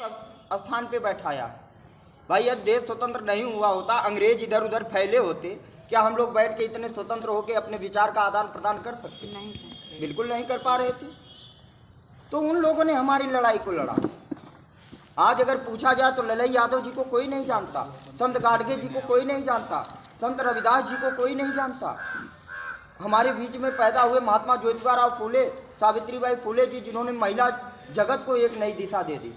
स्थान पे बैठाया। भाई यदि देश स्वतंत्र नहीं हुआ होता, अंग्रेज इधर उधर फैले होते, क्या हम लोग बैठ के इतने स्वतंत्र होकर अपने विचार का आदान प्रदान कर सकते? नहीं, बिल्कुल नहीं कर पा रहे थे। तो उन लोगों ने हमारी लड़ाई को लड़ा। आज अगर पूछा जाए तो ललई यादव जी को कोई नहीं जानता, संत गाडगे जी को कोई नहीं जानता, संत रविदास जी को कोई नहीं जानता। हमारे बीच में पैदा हुए महात्मा ज्योतिबा फूले, सावित्रीबाई फूले जी, जिन्होंने महिला जगत को एक नई दिशा दे दी।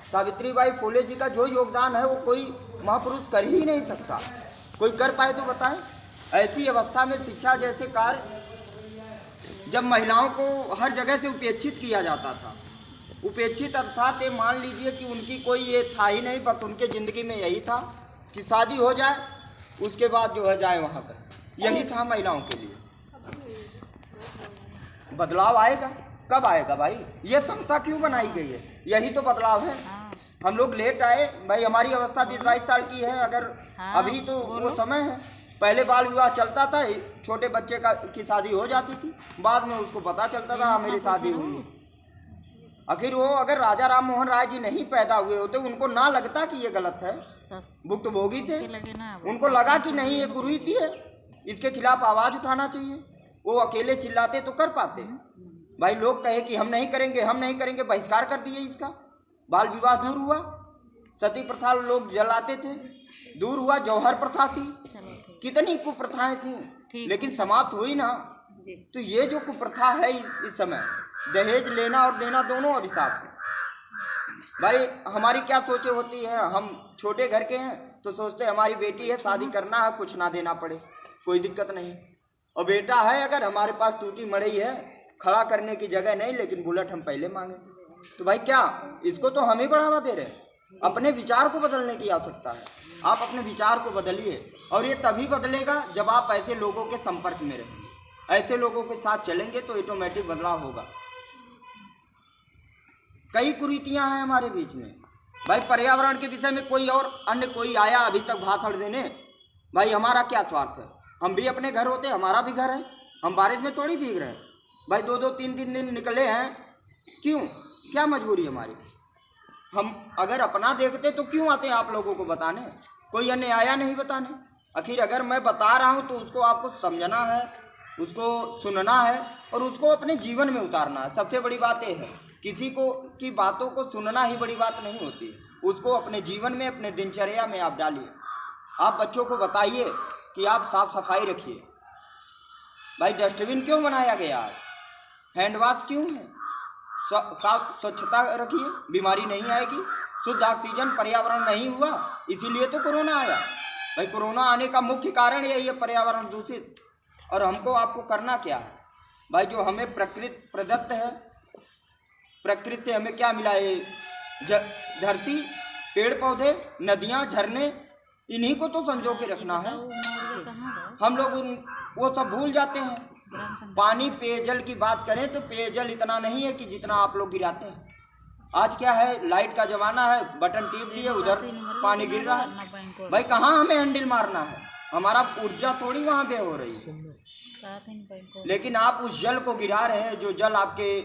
सावित्रीबाई फूले जी का जो योगदान है वो कोई महापुरुष कर ही नहीं सकता। कोई कर पाए तो बताएं। ऐसी अवस्था में शिक्षा जैसे कार्य, जब महिलाओं को हर जगह से उपेक्षित किया जाता था, उपेक्षित अर्थात ये मान लीजिए कि उनकी कोई ये था ही नहीं, बस उनके ज़िंदगी में यही था कि शादी हो जाए, उसके बाद जो है जाए वहाँ पर, यही था महिलाओं के लिए। बदलाव आएगा, कब आएगा भाई? ये संस्था क्यों बनाई गई है? यही तो बदलाव है। हम लोग लेट आए भाई, हमारी अवस्था 20-22 साल की है। अगर अभी तो वो समय है, पहले बाल विवाह चलता था, छोटे बच्चे की शादी हो जाती थी, बाद में उसको पता चलता था मेरी शादी हुई। आखिर वो अगर राजा राम मोहन राय जी नहीं पैदा हुए होते, उनको ना लगता कि ये गलत है, भुक्तभोगी थे, उनको लगा कि नहीं ये कुरीति है, इसके खिलाफ आवाज़ उठाना चाहिए, वो अकेले चिल्लाते तो कर पाते। भाई लोग कहे कि हम नहीं करेंगे, हम नहीं करेंगे, बहिष्कार कर दिए इसका, बाल विवाह दूर हुआ, सती प्रथा लोग जलाते थे, दूर हुआ, जौहर प्रथा थी, कितनी कुप्रथाएं थी, लेकिन समाप्त हुई ना। तो ये जो कुप्रथा है इस समय, दहेज लेना और देना दोनों अभिशाप है। भाई हमारी क्या सोचे होती है, हम छोटे घर के हैं तो सोचते हमारी बेटी है, शादी करना है, कुछ ना देना पड़े, कोई दिक्कत नहीं। और बेटा है अगर हमारे पास टूटी मड़ई है, खड़ा करने की जगह नहीं, लेकिन बुलेट हम पहले मांगे, तो भाई क्या इसको तो हम ही बढ़ावा दे रहे हैं? अपने विचार को बदलने की आवश्यकता है। आप अपने विचार को बदलिए, और ये तभी बदलेगा जब आप ऐसे लोगों के संपर्क में रहेंगे, ऐसे लोगों के साथ चलेंगे तो ऑटोमेटिक बदलाव होगा। कई कुरीतियां हैं हमारे बीच में भाई। पर्यावरण के विषय में कोई और अन्य कोई आया अभी तक भाषण देने, भाई हमारा क्या स्वार्थ है? हम भी अपने घर होते, हमारा भी घर है, हम बारिश में थोड़ी भीग रहे हैं भाई। 2-2, 3-3 दिन निकले हैं, क्यों? क्या मजबूरी हमारी? हम अगर अपना देखते तो क्यों आते हैं आप लोगों को बताने? कोई अन्य आया नहीं बताने। आखिर अगर मैं बता रहा हूँ तो उसको आपको समझना है, उसको सुनना है और उसको अपने जीवन में उतारना है। सबसे बड़ी बात यह है, किसी को की बातों को सुनना ही बड़ी बात नहीं होती, उसको अपने जीवन में, अपने दिनचर्या में आप डालिए। आप बच्चों को बताइए कि आप साफ सफाई रखिए। भाई डस्टबिन क्यों बनाया गया है? हैंड वॉश क्यों है? स्वच्छता रखिए, बीमारी नहीं आएगी। शुद्ध ऑक्सीजन, पर्यावरण नहीं हुआ, इसीलिए तो कोरोना आया। भाई कोरोना आने का मुख्य कारण यही है, पर्यावरण दूषित। और हमको आपको करना क्या है भाई? जो हमें प्रकृति प्रदत्त है, प्रकृति से हमें क्या मिला है? धरती, पेड़ पौधे, नदियाँ, झरने, इन्हीं को तो संजो के रखना है। हम लोग वो सब भूल जाते हैं। पानी, पेयजल की बात करें तो पेयजल इतना नहीं है कि जितना आप लोग गिराते हैं। आज क्या है, लाइट का जमाना है, बटन टिप दिए, उधर पानी गिर रहा है। भाई कहाँ हमें हैंडल मारना है? हमारा ऊर्जा थोड़ी वहाँ पे हो रही है, लेकिन आप उस जल को गिरा रहे हैं, जो जल आपके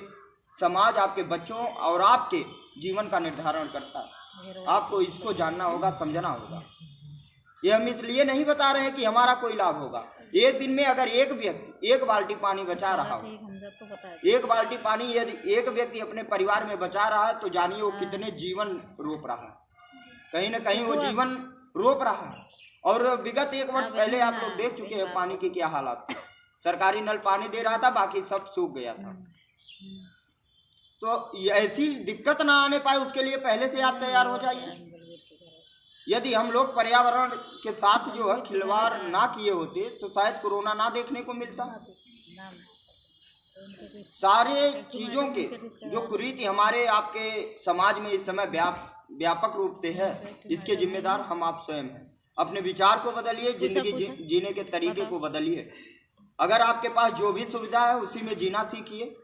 समाज, आपके बच्चों और आपके जीवन का निर्धारण करता है। आपको इसको जानना होगा, समझना होगा। ये हम इसलिए नहीं बता रहे हैं कि हमारा कोई लाभ होगा। एक दिन में अगर एक व्यक्ति 1 बाल्टी पानी बचा रहा हो, 1 बाल्टी पानी यदि एक व्यक्ति अपने परिवार में बचा रहा है, तो जानिए वो कितने जीवन रोक रहा है। कहीं ना कहीं वो जीवन रोक रहा है। और विगत 1 वर्ष पहले आप लोग देख चुके हैं पानी की क्या हालात थी। सरकारी नल पानी दे रहा था, बाकी सब सूख गया था। तो ऐसी दिक्कत ना आने पाए उसके लिए पहले से आप तैयार हो जाइए। यदि हम लोग पर्यावरण के साथ जो है खिलवाड़ ना किए होते तो शायद कोरोना ना देखने को मिलता। सारे चीज़ों के जो कुरीति हमारे आपके समाज में इस समय व्यापक रूप से है, इसके जिम्मेदार हम आप स्वयं हैं। अपने विचार को बदलिए, जिंदगी जीने के तरीके को बदलिए। अगर आपके पास जो भी सुविधा है उसी में जीना सीखिए।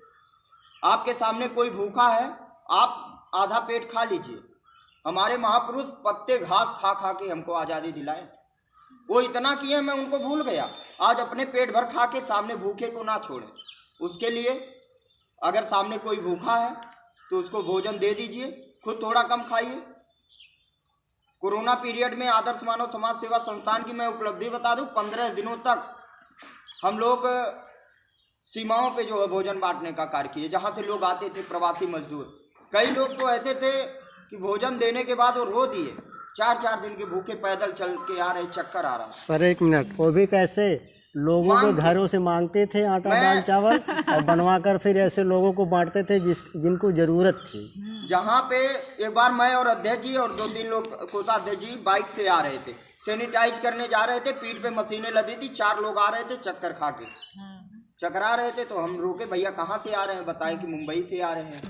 आपके सामने कोई भूखा है, आप आधा पेट खा लीजिए। हमारे महापुरुष पत्ते घास खा खा के हमको आज़ादी दिलाए। वो इतना किए मैं उनको भूल गया। आज अपने पेट भर खा के सामने भूखे को ना छोड़ें। उसके लिए अगर सामने कोई भूखा है तो उसको भोजन दे दीजिए, खुद थोड़ा कम खाइए। कोरोना पीरियड में आदर्श मानव समाज सेवा संस्थान की मैं उपलब्धि बता दूं, 15 दिनों तक हम लोग सीमाओं पे जो है भोजन बांटने का कार्य किए। जहाँ से लोग आते थे प्रवासी मजदूर, कई लोग तो ऐसे थे कि भोजन देने के बाद वो रो दिए, 4-4 दिन के भूखे पैदल चल के आ रहे, चक्कर आ रहा। सर एक मिनट, वो भी कैसे लोगों के घरों से मांगते थे आटा दाल चावल और बनवा कर फिर ऐसे लोगों को बांटते थे जिनको जरूरत थी। जहाँ पे एक बार मैं और अध्यक्ष जी और 2-3 लोग कोषाध्यक्ष जी बाइक से आ रहे थे, सैनिटाइज करने जा रहे थे, पीठ पे मशीनें लदी थी, 4 लोग आ रहे थे चक्कर खा के, चकरा रहे थे। तो हम रोके, भैया कहाँ से आ रहे हैं, बताएं कि मुंबई से आ रहे हैं।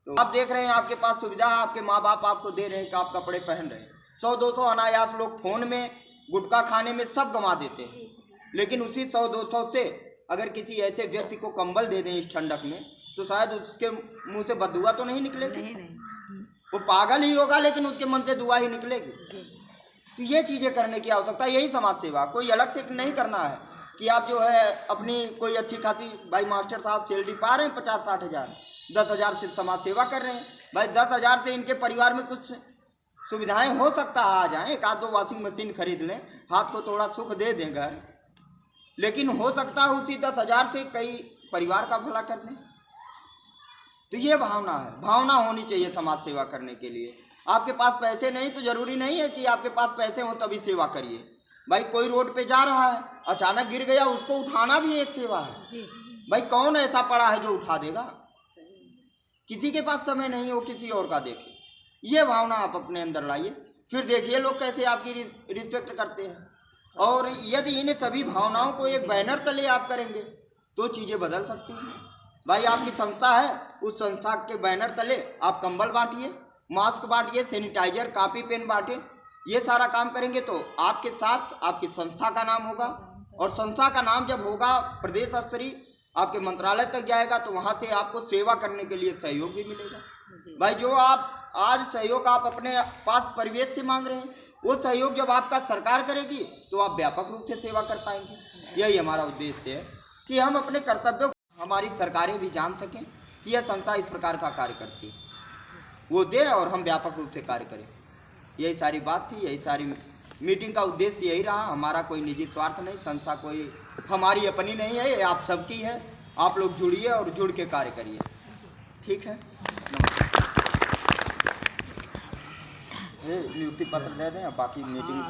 तो आप देख रहे हैं आपके पास सुविधा, आपके माँ बाप आपको दे रहे हैं कि आप कपड़े पहन रहे हैं। 100-200 अनायास लोग फोन में, गुटखा खाने में सब गंवा देते हैं। लेकिन उसी 100-200 से अगर किसी ऐसे व्यक्ति को कंबल दे दें इस ठंडक में, तो शायद उसके मुंह से बददुआ तो नहीं निकलेगी। वो पागल ही होगा लेकिन उसके मन से दुआ ही निकलेगी। तो ये चीज़ें करने की आवश्यकता, यही समाज सेवा, कोई अलग से नहीं करना है कि आप जो है अपनी कोई अच्छी खासी, भाई मास्टर साहब सैलरी पा रहे हैं 50-60 हज़ार, 10 हज़ार से समाज सेवा कर रहे हैं। भाई 10 हज़ार से इनके परिवार में कुछ सुविधाएं हो सकता है आ जाएं, 1-2 वॉशिंग मशीन खरीद लें, हाथ को थोड़ा सुख दे दें घर, लेकिन हो सकता है उसी 10 हज़ार से कई परिवार का भला कर दें। तो ये भावना है, भावना होनी चाहिए समाज सेवा करने के लिए। आपके पास पैसे नहीं तो जरूरी नहीं है कि आपके पास पैसे हो तभी सेवा करिए। भाई कोई रोड पे जा रहा है, अचानक गिर गया, उसको उठाना भी एक सेवा है। भाई कौन ऐसा पड़ा है जो उठा देगा? किसी के पास समय नहीं हो किसी और का देखे, ये भावना आप अपने अंदर लाइए, फिर देखिए लोग कैसे आपकी रिस्पेक्ट करते हैं। और यदि इन सभी भावनाओं को एक बैनर तले आप करेंगे तो चीज़ें बदल सकती हैं। भाई आपकी संस्था है, उस संस्था के बैनर तले आप कंबल बांटिए, मास्क बांटिए, सैनिटाइजर, कापी पेन बांटे, ये सारा काम करेंगे तो आपके साथ आपकी संस्था का नाम होगा। और संस्था का नाम जब होगा प्रदेश स्तरीय आपके मंत्रालय तक जाएगा तो वहाँ से आपको सेवा करने के लिए सहयोग भी मिलेगा। भाई जो आप आज सहयोग आप अपने पास परिवेश से मांग रहे हैं, वो सहयोग जब आपका सरकार करेगी तो आप व्यापक रूप से सेवा कर पाएंगे। यही हमारा उद्देश्य है कि हम अपने कर्तव्यों, हमारी सरकारें भी जान सकें कि यह संस्था इस प्रकार का कार्य करती है, वो दे और हम व्यापक रूप से कार्य करें। यही सारी बात थी, यही सारी मीटिंग का उद्देश्य यही रहा। हमारा कोई निजी स्वार्थ नहीं, संस्था कोई हमारी अपनी नहीं है, ये आप सबकी है। आप लोग जुड़िए और जुड़ के कार्य करिए। ठीक है, नियुक्ति पत्र दे दें, बाकी मीटिंग